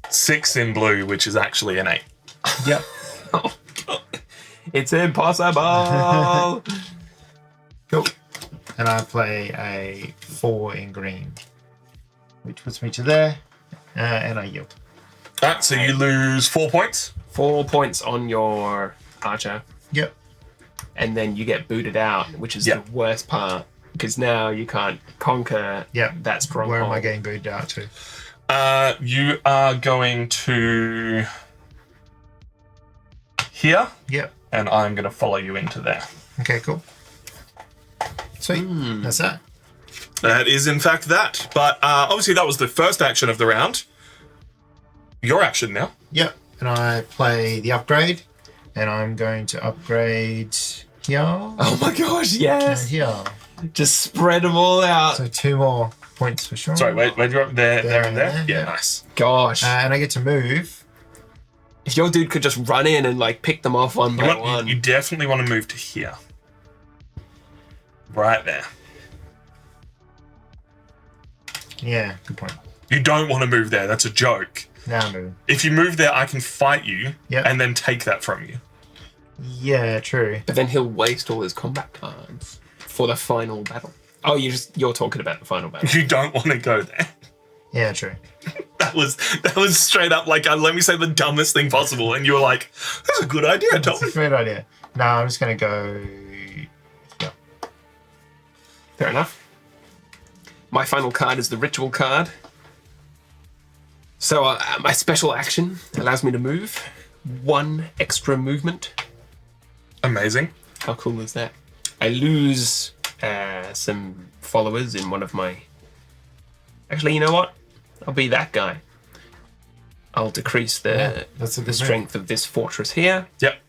A: 6 in blue, which is actually an 8.
B: Yep.
C: It's impossible.
B: Cool. And I play a 4 in green, which puts me to there, and I yield.
A: All right, so you lose 4 points.
C: 4 points on your archer,
B: Yep.
C: and then you get booted out, which is
A: Yep.
C: the worst part because now you can't conquer
B: Yep.
C: that stronghold.
B: Where am I getting booted out to?
A: You are going to here,
B: Yep.
A: and I'm going to follow you into there.
B: Okay, cool. Sweet. That's that.
A: That is, in fact, that. But obviously, that was the first action of the round. Your action now.
B: Yep. And I play the upgrade, and I'm going to upgrade here
C: Oh my gosh,
B: and
C: yes!
B: here.
C: Just spread them all out.
B: So 2 more points for sure.
A: Sorry, wait, you're up there, there, and there.
B: There,
A: Yeah,
B: yeah.
A: nice.
C: Gosh,
B: And I get to move.
C: if your dude could just run in and like pick them off one by one.
A: You definitely want to move to here. Right there.
B: Yeah, good point.
A: You don't want to move there. That's a joke.
B: Now I'm moving.
A: If you move there, I can fight you
B: Yep.
A: and then take that from you.
B: Yeah, true.
C: But then he'll waste all his combat cards for the final battle. Oh, you're talking about the final battle.
A: You don't want to go there.
B: Yeah, true.
A: That was straight up like, let me say the dumbest thing possible. And you were like, that's a good idea,
B: That's
A: Tom.
B: a great idea. No, I'm just going to go here.
C: Fair enough. My final card is the ritual card. So my special action allows me to move 1 extra movement.
A: Amazing.
C: How cool is that? I lose some followers in one of my... Actually, you know what? I'll be that guy. I'll decrease the
B: that's a good
C: strength of this fortress here.
A: Yep.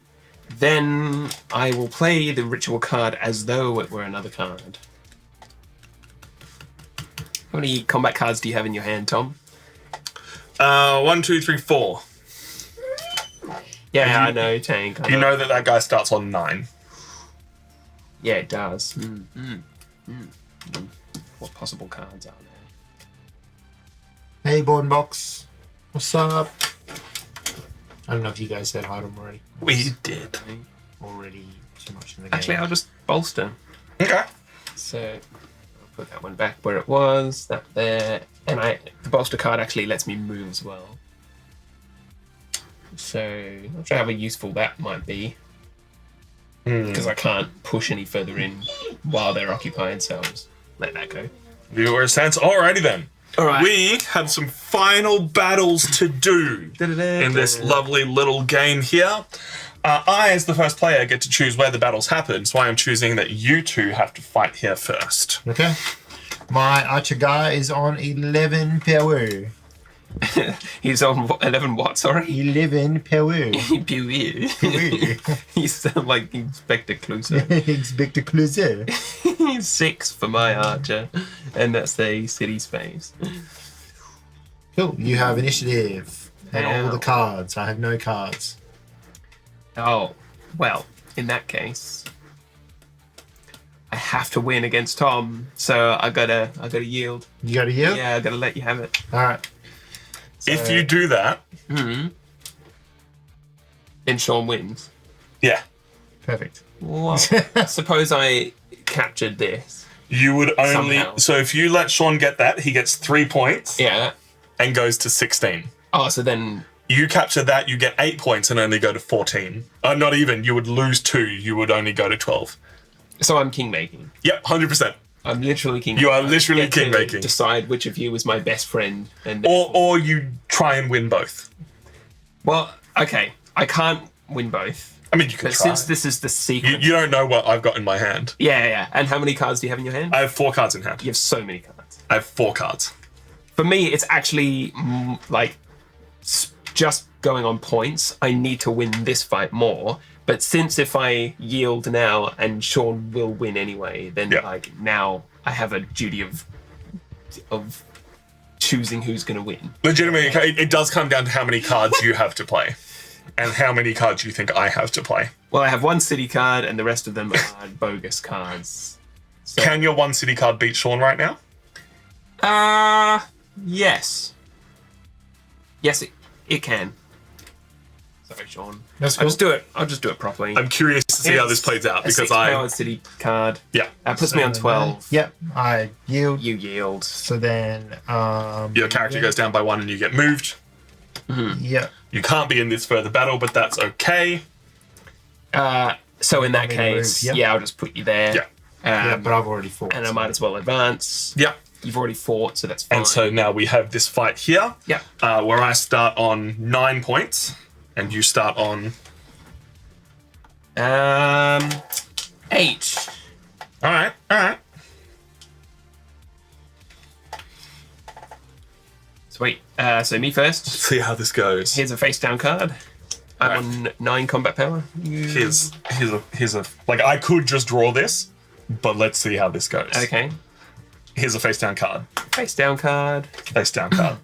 C: Then I will play the ritual card as though it were another card. How many combat cards do you have in your hand, Tom?
A: 1, 2, 3, 4.
C: Yeah, I know, Tank. I
A: You know that guy starts on 9.
C: Yeah, it does. What possible cards are there?
B: Hey, Board Box. What's up? I don't know if you guys said hi to him already.
A: We did.
B: Already too much in the game.
C: Actually, I'll just bolster.
A: Okay.
C: So I'll put that one back where it was. That there, and the bolster card actually lets me move as well. So I'm not sure how useful that might be because I can't push any further in while they're occupied. So I'll just let that go.
A: Viewer sense. Alrighty then.
C: All right.
A: We have some final battles to do in this lovely little game here. I, as the first player, get to choose where the battles happen, so I am choosing that you two have to fight here first.
B: Okay. My archer guy is on 11 power.
C: He's on 11 what? Sorry.
B: 11 power.
C: You sound like Inspector Clouseau.
B: Inspector Clouseau.
C: 6 for my archer, and that's the city's face.
B: Cool. You have initiative and all
C: Ow.
B: the cards. I have no cards.
C: Oh, well, in that case, I have to win against Tom, so I gotta yield.
B: You got a yield?
C: Yeah, I gotta let you have it.
B: All right.
A: If you do that,
C: Then Sean wins.
A: yeah,
B: Perfect.
C: Well, suppose I captured this.
A: you would only.
C: Somehow.
A: So if you let Sean get that, he gets 3 points
C: Yeah.
A: and goes to 16.
C: Oh, so then.
A: You capture that, you get 8 points and only go to 14. Not even. You would lose 2. You would only go to 12.
C: So I'm king making.
A: Yep, 100%.
C: I'm literally king.
A: You are literally
C: I get to
A: king making.
C: Decide which of you is my best friend, and
A: Or you try and win both.
C: well, okay, I can't win both.
A: I mean, you can
C: But
A: try.
C: since this is the secret,
A: You don't know what I've got in my hand.
C: yeah. And how many cards do you have in your hand?
A: I have 4 cards in hand.
C: You have so many cards.
A: I have 4 cards.
C: For me, it's actually just going on points. I need to win this fight more. But since if I yield now and Sean will win anyway, then
A: Yeah.
C: now I have a duty of choosing who's going to win.
A: Legitimately, it does come down to how many cards you have to play. And how many cards you think I have to play.
C: Well, I have 1 city card and the rest of them are bogus cards. So,
A: Can your 1 city card beat Sean right now?
C: yes. Yes, it can. Sorry, Sean.
B: That's
C: I'll
B: cool.
C: just do it properly.
A: I'm curious to see how this plays out
C: a
A: because
C: 6-powered city card.
A: Yeah.
C: That puts me on 12.
B: Yep. I yield.
C: You yield.
B: So then,
A: Your character goes down by 1 and you get moved.
B: Yep.
A: You can't be in this further battle, but that's okay.
C: So in that
B: me to
C: case,
B: move, yeah.
C: I'll just put you there.
A: Yeah.
B: Yeah, but I've already fought.
C: And I might as well advance.
A: Yeah.
C: You've already fought, so that's fine.
A: And so now we have this fight here.
C: Yeah.
A: Where I start on 9 points and you start on...
C: 8.
A: Alright.
C: Sweet. So me first.
A: See how this goes.
C: Here's a face down card. I'm on 9 combat power.
A: Here's a like I could just draw this, but let's see how this goes.
C: Okay.
A: Here's a face down card.
C: Face down card.
A: Face down card.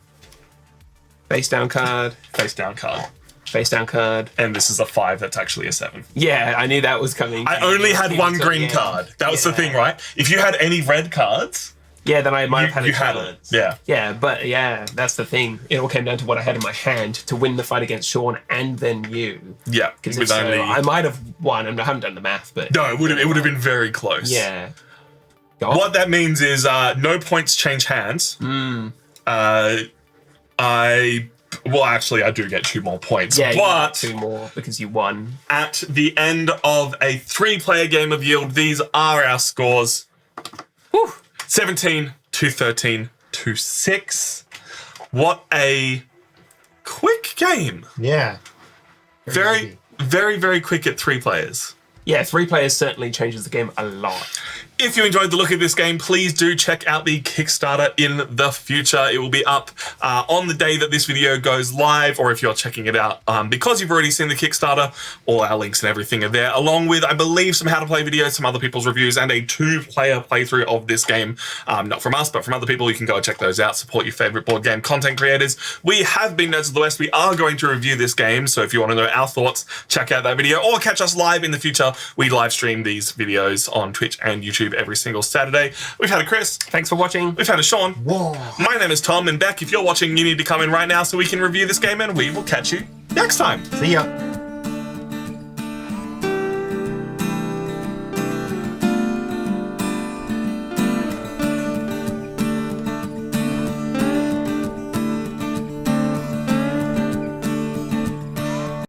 C: Face down card.
A: Face down card.
C: Face down card.
A: And this is a 5 that's actually a 7.
C: Yeah, I knew that was coming.
A: I only had 1 green
C: Yeah.
A: card. That was the
C: Yeah.
A: thing, right? If you had any red cards,
C: Yeah, then I might have had
A: you
C: a
A: had
C: chance.
A: it. Yeah.
C: Yeah, but yeah, that's the thing. It all came down to what I had in my hand to win the fight against Sean and then you.
A: Yeah.
C: Because
A: With
C: so,
A: only
C: I might have won, and I haven't done the math, but
A: No, it would have been very close.
C: yeah. Go on.
A: What that means is no points change hands. I do get 2 more points.
C: Yeah, you
A: but
C: got 2 more because you won.
A: at the end of a 3-player game of Yield, these are our scores.
C: Whew.
A: 17, 213 to 6. What a quick game.
B: Yeah.
A: Very, very, very quick at 3 players.
C: Yeah, 3 players certainly changes the game a lot.
A: If you enjoyed the look of this game, please do check out the Kickstarter in the future. It will be up on the day that this video goes live, or if you're checking it out because you've already seen the Kickstarter, all our links and everything are there, along with, I believe, some how to play videos, some other people's reviews, and a 2-player playthrough of this game. Not from us, but from other people. You can go and check those out. Support your favorite board game content creators. We have been Nerds of the West. We are going to review this game, so if you want to know our thoughts, check out that video, or catch us live in the future. We live stream these videos on Twitch and YouTube every single Saturday. We've had a Chris.
C: Thanks for watching.
A: We've had a Sean.
B: Whoa.
A: My name is Tom, and Beck, if you're watching, you need to come in right now so we can review this game, and we will catch you next time.
B: See ya.